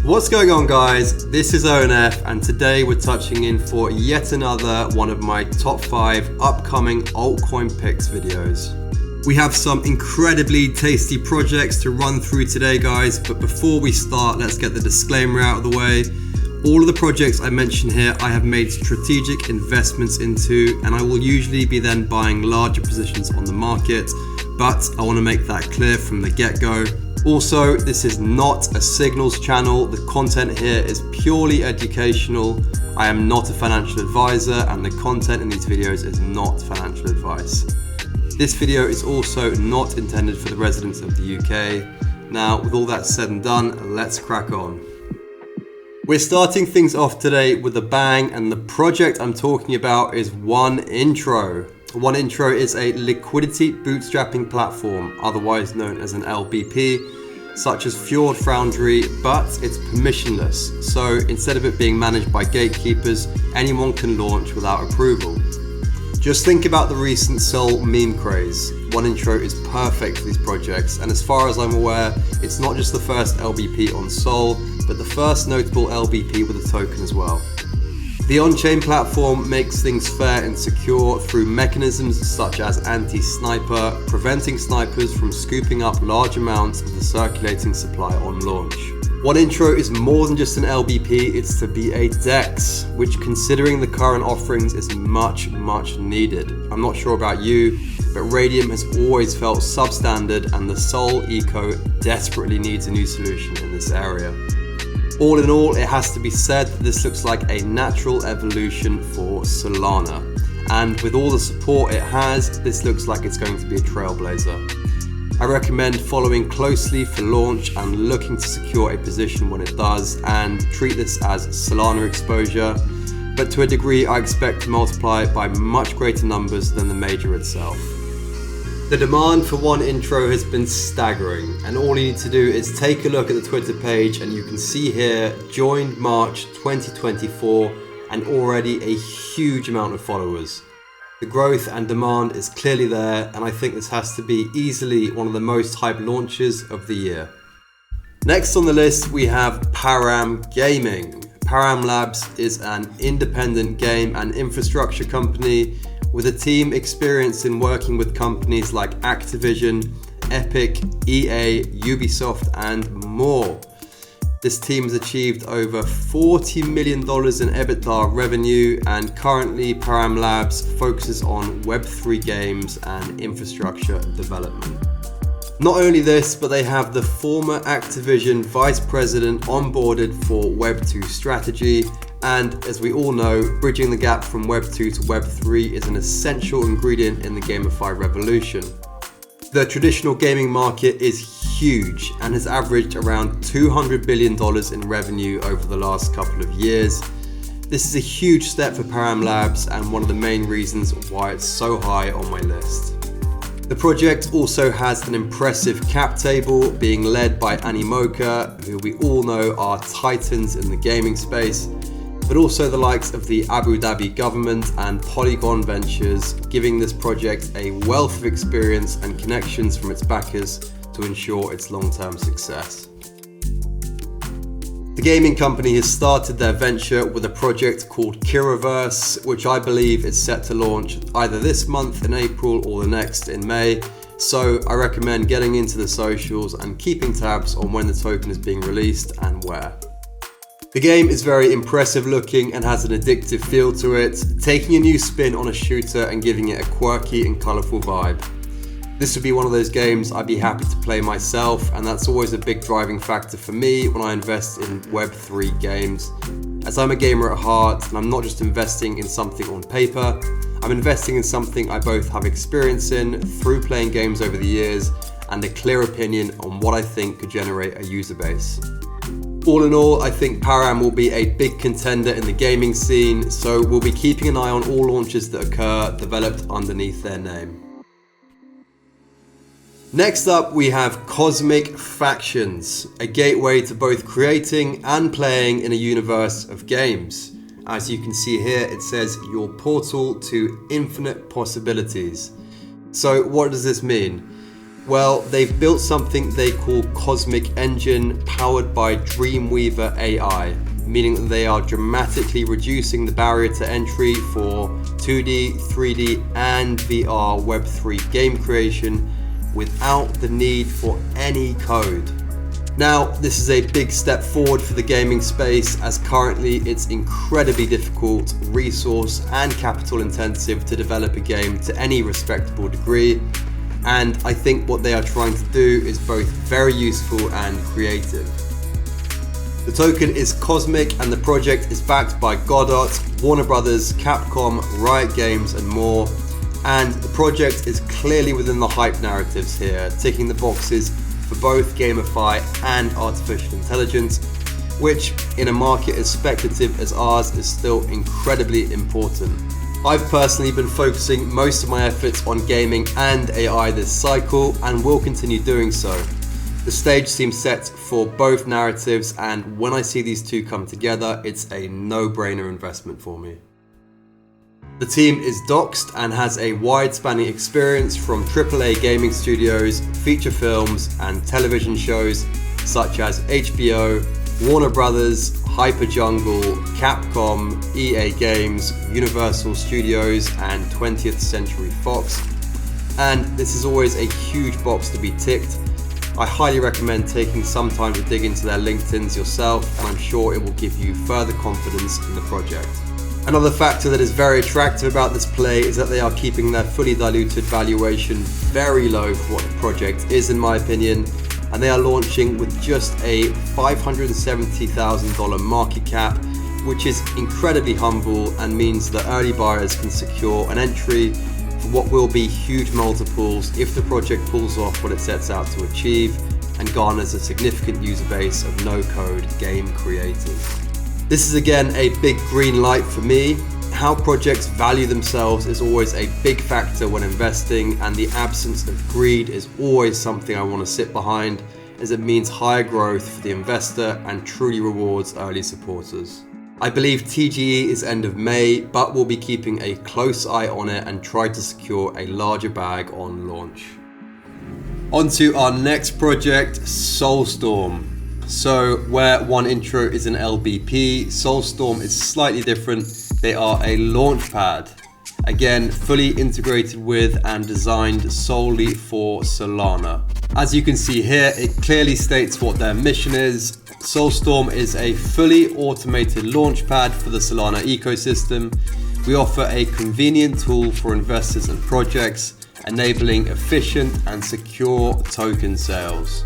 What's going on, guys? This is ONF, and today we're touching in for yet another one of my top 5 upcoming altcoin picks videos. We have some incredibly tasty projects to run through today, guys, but before we start, let's get the disclaimer out of the way. All of the projects I mention here I have made strategic investments into, and I will usually be then buying larger positions on the market, but I want to make that clear from the get-go. Also, this is not a signals channel. The content here is purely educational. I am not a financial advisor, and the content in these videos is not financial advice. This video is also not intended for the residents of the UK. Now, with all that said and done, let's crack on. We're starting things off today with a bang, and the project I'm talking about is OneIntro. OneIntro is a liquidity bootstrapping platform, otherwise known as an LBP, such as Fjord Foundry, but it's permissionless. So instead of it being managed by gatekeepers, anyone can launch without approval. Just think about the recent Sol meme craze. OneIntro is perfect for these projects, and as far as I'm aware, it's not just the first LBP on Sol, but the first notable LBP with a token as well. The on-chain platform makes things fair and secure through mechanisms such as anti-sniper, preventing snipers from scooping up large amounts of the circulating supply on launch. OneIntro is more than just an LBP, it's to be a DEX, which considering the current offerings is much needed. I'm not sure about you, but Radium has always felt substandard, and the Sol eco desperately needs a new solution in this area. All in all, it has to be said that this looks like a natural evolution for Solana. And with all the support it has, this looks like it's going to be a trailblazer. I recommend following closely for launch and looking to secure a position when it does, and treat this as Solana exposure. But to a degree, I expect to multiply it by much greater numbers than the major itself. The demand for OneIntro has been staggering, and all you need to do is take a look at the Twitter page, and you can see here, joined March 2024, and already a huge amount of followers. The growth and demand is clearly there, and I think this has to be easily one of the most hyped launches of the year. Next on the list, we have Param Gaming. Param Labs is an independent game and infrastructure company with a team experienced in working with companies like Activision, Epic, EA, Ubisoft, and more. This team has achieved over $40 million in EBITDA revenue, and currently Param Labs focuses on Web3 games and infrastructure development. Not only this, but they have the former Activision vice president onboarded for Web2 strategy, and as we all know, bridging the gap from Web 2 to Web 3 is an essential ingredient in the GameFi revolution. The traditional gaming market is huge and has averaged around $200 billion in revenue over the last couple of years. This is a huge step for Param Labs and one of the main reasons why it's so high on my list. The project also has an impressive cap table being led by Animoca, who we all know are titans in the gaming space, but also the likes of the Abu Dhabi government and Polygon Ventures, giving this project a wealth of experience and connections from its backers to ensure its long-term success. The gaming company has started their venture with a project called Kiraverse, which I believe is set to launch either this month in April or the next in May. So I recommend getting into the socials and keeping tabs on when the token is being released and where. The game is very impressive looking and has an addictive feel to it, taking a new spin on a shooter and giving it a quirky and colourful vibe. This would be one of those games I'd be happy to play myself, and that's always a big driving factor for me when I invest in Web3 games. As I'm a gamer at heart, and I'm not just investing in something on paper, I'm investing in something I both have experience in through playing games over the years and a clear opinion on what I think could generate a user base. All in all, I think Param will be a big contender in the gaming scene, so we'll be keeping an eye on all launches that occur developed underneath their name. Next up, we have Cosmic Factions, a gateway to both creating and playing in a universe of games. As you can see here, it says your portal to infinite possibilities. So what does this mean? Well, they've built something they call Cosmic Engine, powered by Dreamweaver AI, meaning that they are dramatically reducing the barrier to entry for 2D, 3D, and VR Web3 game creation without the need for any code. Now, this is a big step forward for the gaming space, as currently it's incredibly difficult, resource and capital intensive to develop a game to any respectable degree. And I think what they are trying to do is both very useful and creative. The token is Cosmic and the project is backed by Godot, Warner Brothers, Capcom, Riot Games and more. And the project is clearly within the hype narratives here, ticking the boxes for both gamify and artificial intelligence, which in a market as speculative as ours is still incredibly important. I've personally been focusing most of my efforts on gaming and AI this cycle and will continue doing so. The stage seems set for both narratives, and when I see these two come together, it's a no-brainer investment for me. The team is doxed and has a wide-spanning experience from AAA gaming studios, feature films and television shows such as HBO, Warner Brothers, Hyperjungle, Capcom, EA Games, Universal Studios and 20th Century Fox. And this is always a huge box to be ticked. I highly recommend taking some time to dig into their LinkedIns yourself, and I'm sure it will give you further confidence in the project. Another factor that is very attractive about this play is that they are keeping their fully diluted valuation very low for what the project is, in my opinion, and they are launching with just a $570,000 market cap, which is incredibly humble and means that early buyers can secure an entry for what will be huge multiples if the project pulls off what it sets out to achieve and garners a significant user base of no-code game creators. This is again a big green light for me. How projects value themselves is always a big factor when investing, and the absence of greed is always something I want to sit behind, as it means higher growth for the investor and truly rewards early supporters. I believe TGE is end of May, but we'll be keeping a close eye on it and try to secure a larger bag on launch. On to our next project, Solstorm. So where one intro is an LBP, Solstorm is slightly different. They are a launchpad. Again, fully integrated with and designed solely for Solana. As you can see here, it clearly states what their mission is. Solstorm is a fully automated launchpad for the Solana ecosystem. We offer a convenient tool for investors and projects, enabling efficient and secure token sales.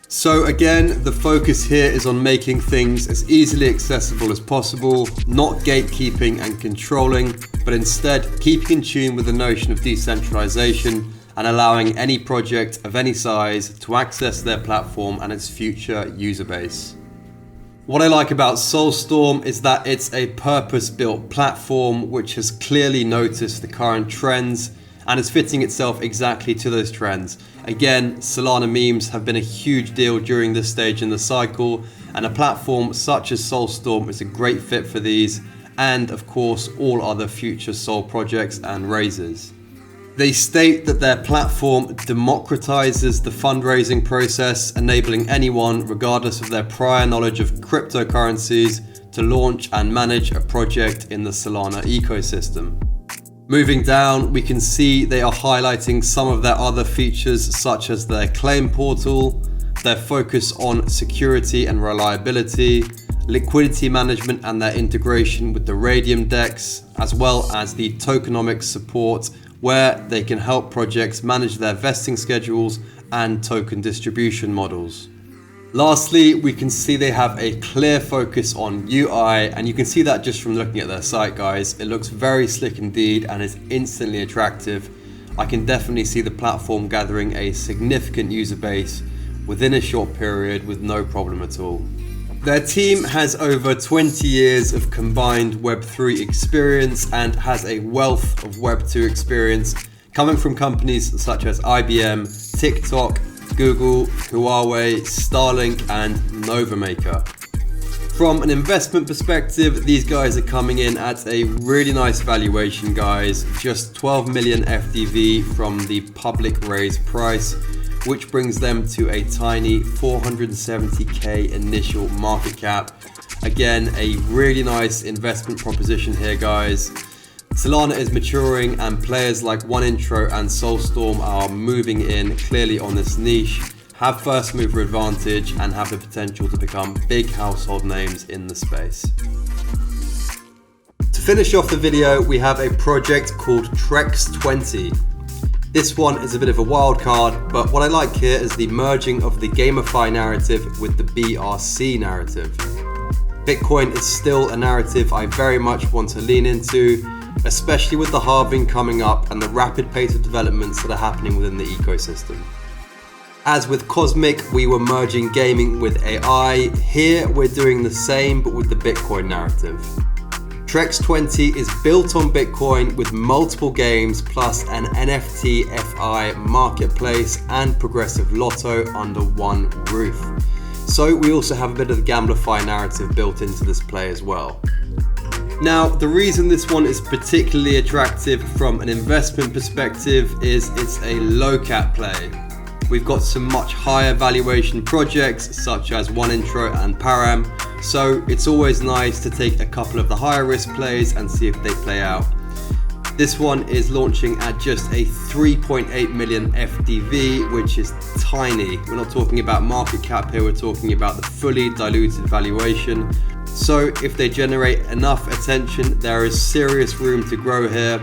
So again, the focus here is on making things as easily accessible as possible, not gatekeeping and controlling, but instead keeping in tune with the notion of decentralization and allowing any project of any size to access their platform and its future user base. What I like about Solstorm is that it's a purpose-built platform which has clearly noticed the current trends and is fitting itself exactly to those trends. Again, Solana memes have been a huge deal during this stage in the cycle, and a platform such as Solstorm is a great fit for these, and of course all other future Sol projects and raises. They state that their platform democratizes the fundraising process, enabling anyone, regardless of their prior knowledge of cryptocurrencies, to launch and manage a project in the Solana ecosystem. Moving down, we can see they are highlighting some of their other features, such as their claim portal, their focus on security and reliability, liquidity management and their integration with the Radium DEX, as well as the tokenomics support, where they can help projects manage their vesting schedules and token distribution models. Lastly, we can see they have a clear focus on UI, and you can see that just from looking at their site, guys. It looks very slick indeed and is instantly attractive. I can definitely see the platform gathering a significant user base within a short period with no problem at all. Their team has over 20 years of combined Web3 experience and has a wealth of Web2 experience coming from companies such as IBM, TikTok, Google, Huawei, Starlink and Novamaker. From an investment perspective, these guys are coming in at a really nice valuation, guys. Just 12 million FDV from the public raise price, which brings them to a tiny 470k initial market cap. Again, a really nice investment proposition here, guys. Solana is maturing and players like OneIntro and Solstorm are moving in clearly on this niche, have first mover advantage and have the potential to become big household names in the space. To finish off the video, we have a project called Trex20. This one is a bit of a wild card, but what I like here is the merging of the GameFi narrative with the BRC narrative. Bitcoin is still a narrative I very much want to lean into, especially with the halving coming up and the rapid pace of developments that are happening within the ecosystem. As with Cosmic, we were merging gaming with AI. Here we're doing the same but with the Bitcoin narrative. Trex20 is built on Bitcoin with multiple games plus an NFT FI marketplace and progressive lotto under one roof. So we also have a bit of the Gamblify narrative built into this play as well. Now, the reason this one is particularly attractive from an investment perspective is it's a low cap play. We've got some much higher valuation projects such as OneIntro and Param, so it's always nice to take a couple of the higher risk plays and see if they play out. This one is launching at just a 3.8 million FDV, which is tiny. We're not talking about market cap here, we're talking about the fully diluted valuation. So if they generate enough attention, there is serious room to grow here.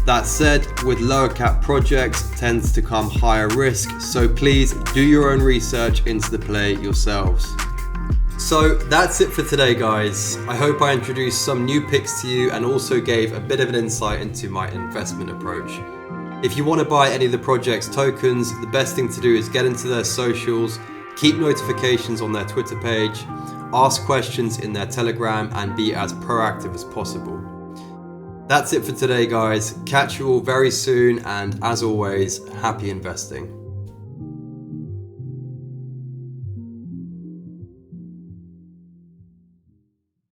That said, with lower cap projects tends to come higher risk, so please do your own research into the play yourselves. So that's it for today, guys. I hope I introduced some new picks to you and also gave a bit of an insight into my investment approach. If you want to buy any of the project's tokens, the best thing to do is get into their socials, keep notifications on their Twitter page, ask questions in their Telegram, and be as proactive as possible. That's it for today, guys. Catch you all very soon, and as always, happy investing.